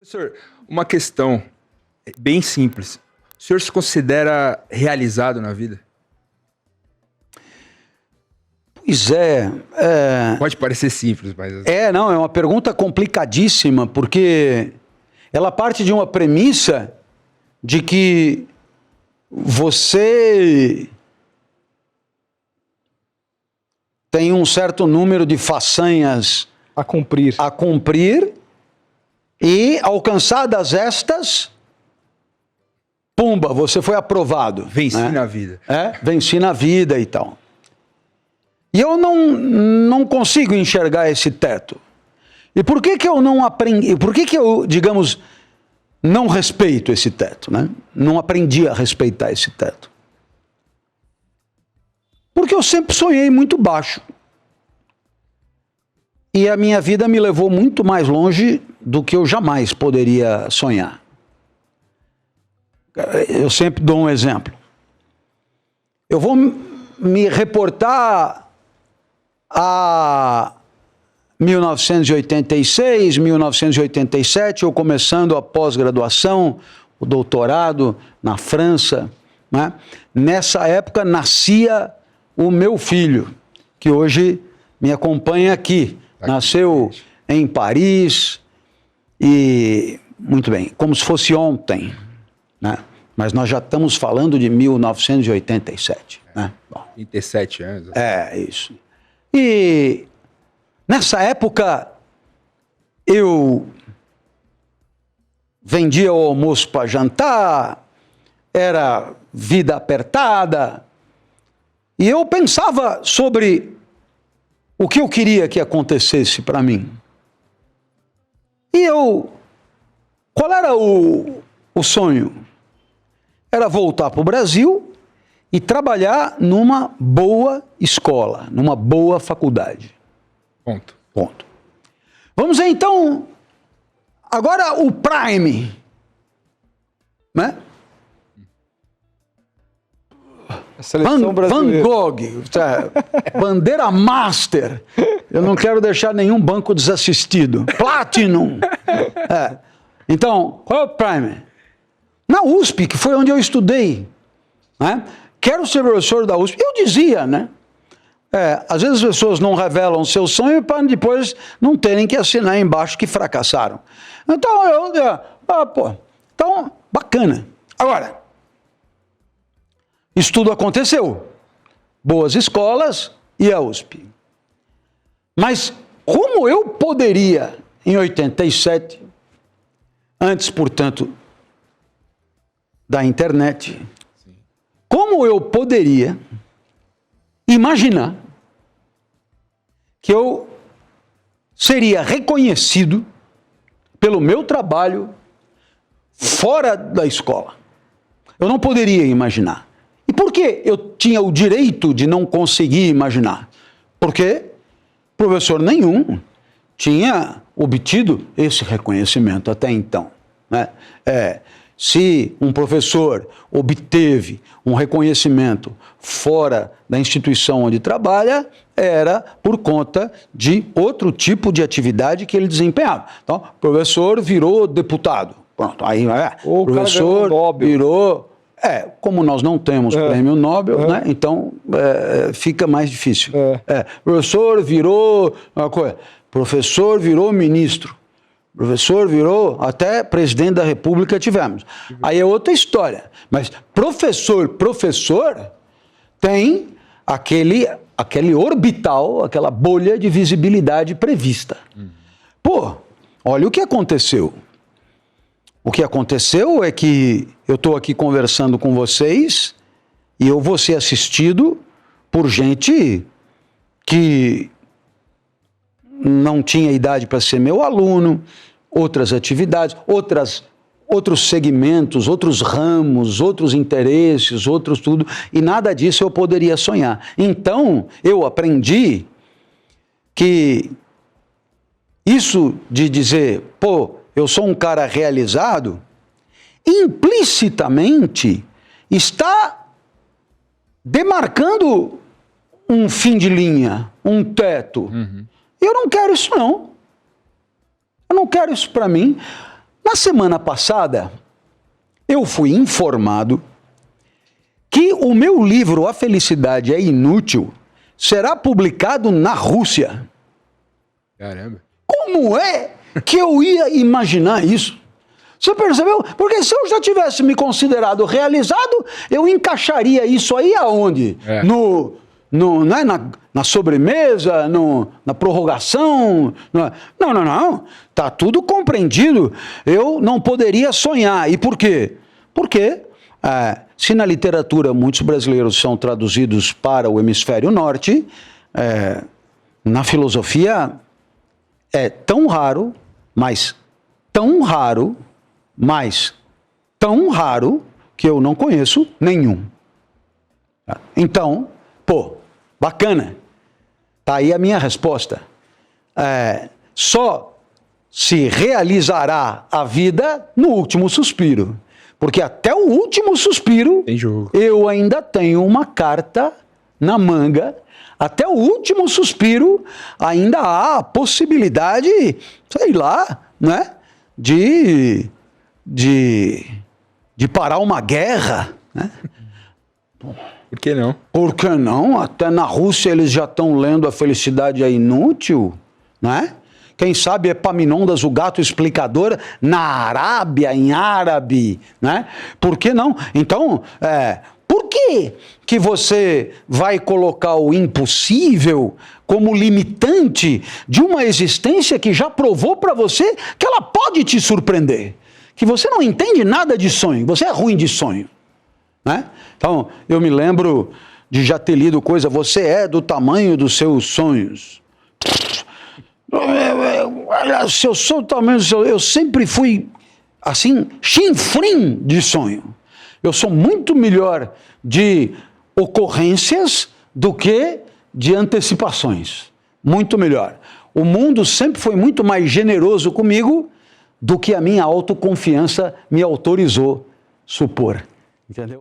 Professor, uma questão bem simples. O senhor se considera realizado na vida? Pois é. Pode parecer simples, mas... Não, é uma pergunta complicadíssima, porque ela parte de uma premissa de que você tem um certo número de façanhas a cumprir e, alcançadas estas, pumba, você foi aprovado. Venci né? na vida. Venci na vida e tal. E eu não consigo enxergar esse teto. E por que eu não aprendi? Por que eu, digamos, não respeito esse teto, né? Não aprendi a respeitar esse teto. Porque eu sempre sonhei muito baixo. E a minha vida me levou muito mais longe do que eu jamais poderia sonhar. Eu sempre dou um exemplo. Eu vou me reportar a 1986, 1987, eu começando a pós-graduação, o doutorado na França, né? Nessa época nascia o meu filho, que hoje me acompanha aqui. Nasceu em Paris e, muito bem, como se fosse ontem, né? Mas nós já estamos falando de 1987, né? Bom, 37 anos. Isso. E nessa época eu vendia o almoço para jantar, era vida apertada, e eu pensava sobre o que eu queria que acontecesse para mim. E qual era o sonho? Era voltar para o Brasil e trabalhar numa boa escola, numa boa faculdade. Ponto. Vamos ver então, agora o Prime, né? A seleção brasileira. Van Gogh, bandeira master. Eu não quero deixar nenhum banco desassistido. Platinum. Então, qual é o Prime? Na USP, que foi onde eu estudei, né? Quero ser professor da USP. Eu dizia, né? Às vezes as pessoas não revelam seu sonho para depois não terem que assinar embaixo que fracassaram. Então, então, bacana. Agora, isso tudo aconteceu. Boas escolas e a USP. Mas como eu poderia, em 87, antes, portanto, da internet, como eu poderia imaginar que eu seria reconhecido pelo meu trabalho fora da escola? Eu não poderia imaginar. E por que eu tinha o direito de não conseguir imaginar? Porque professor nenhum tinha obtido esse reconhecimento até então, né? Se um professor obteve um reconhecimento fora da instituição onde trabalha, era por conta de outro tipo de atividade que ele desempenhava. Então, o professor virou deputado. Pronto, aí o professor virou... como nós não temos prêmio Nobel, né? Então fica mais difícil. Professor virou uma coisa. Professor virou ministro. Professor virou até presidente da República tivemos. Aí é outra história. Mas professor tem aquele orbital, aquela bolha de visibilidade prevista. Olha o que aconteceu. O que aconteceu é que eu estou aqui conversando com vocês e eu vou ser assistido por gente que não tinha idade para ser meu aluno, outras atividades, outros segmentos, outros ramos, outros interesses, outros tudo, e nada disso eu poderia sonhar. Então, eu aprendi que isso de dizer, eu sou um cara realizado, implicitamente está demarcando um fim de linha, um teto. Eu não quero isso, não. Eu não quero isso para mim. Na semana passada, eu fui informado que o meu livro A Felicidade é Inútil será publicado na Rússia. Caramba. Como é que eu ia imaginar isso? Você percebeu? Porque se eu já tivesse me considerado realizado, eu encaixaria isso aí aonde? É. Né? Na sobremesa, na prorrogação. Não. Está tudo compreendido. Eu não poderia sonhar. E por quê? Porque se na literatura muitos brasileiros são traduzidos para o hemisfério norte, na filosofia é tão raro, mas tão raro, que eu não conheço nenhum. Então, bacana. Tá aí a minha resposta. Só se realizará a vida no último suspiro. Porque até o último suspiro, tem jogo. Eu ainda tenho uma carta na manga. Até o último suspiro, ainda há a possibilidade, sei lá, né? De parar uma guerra, né? Por que não? Por que não? Até na Rússia eles já estão lendo A Felicidade é Inútil, né? Quem sabe Epaminondas, o gato explicador, na Arábia, em árabe, né? Por que não? Então, por que você vai colocar o impossível como limitante de uma existência que já provou para você que ela pode te surpreender? Que você não entende nada de sonho, você é ruim de sonho, né? Então, eu me lembro de já ter lido coisa, você é do tamanho dos seus sonhos. Se eu sou do tamanho dos seus, eu sempre fui, assim, chinfrim de sonho. Eu sou muito melhor de ocorrências do que de antecipações. Muito melhor. O mundo sempre foi muito mais generoso comigo do que a minha autoconfiança me autorizou supor. Entendeu?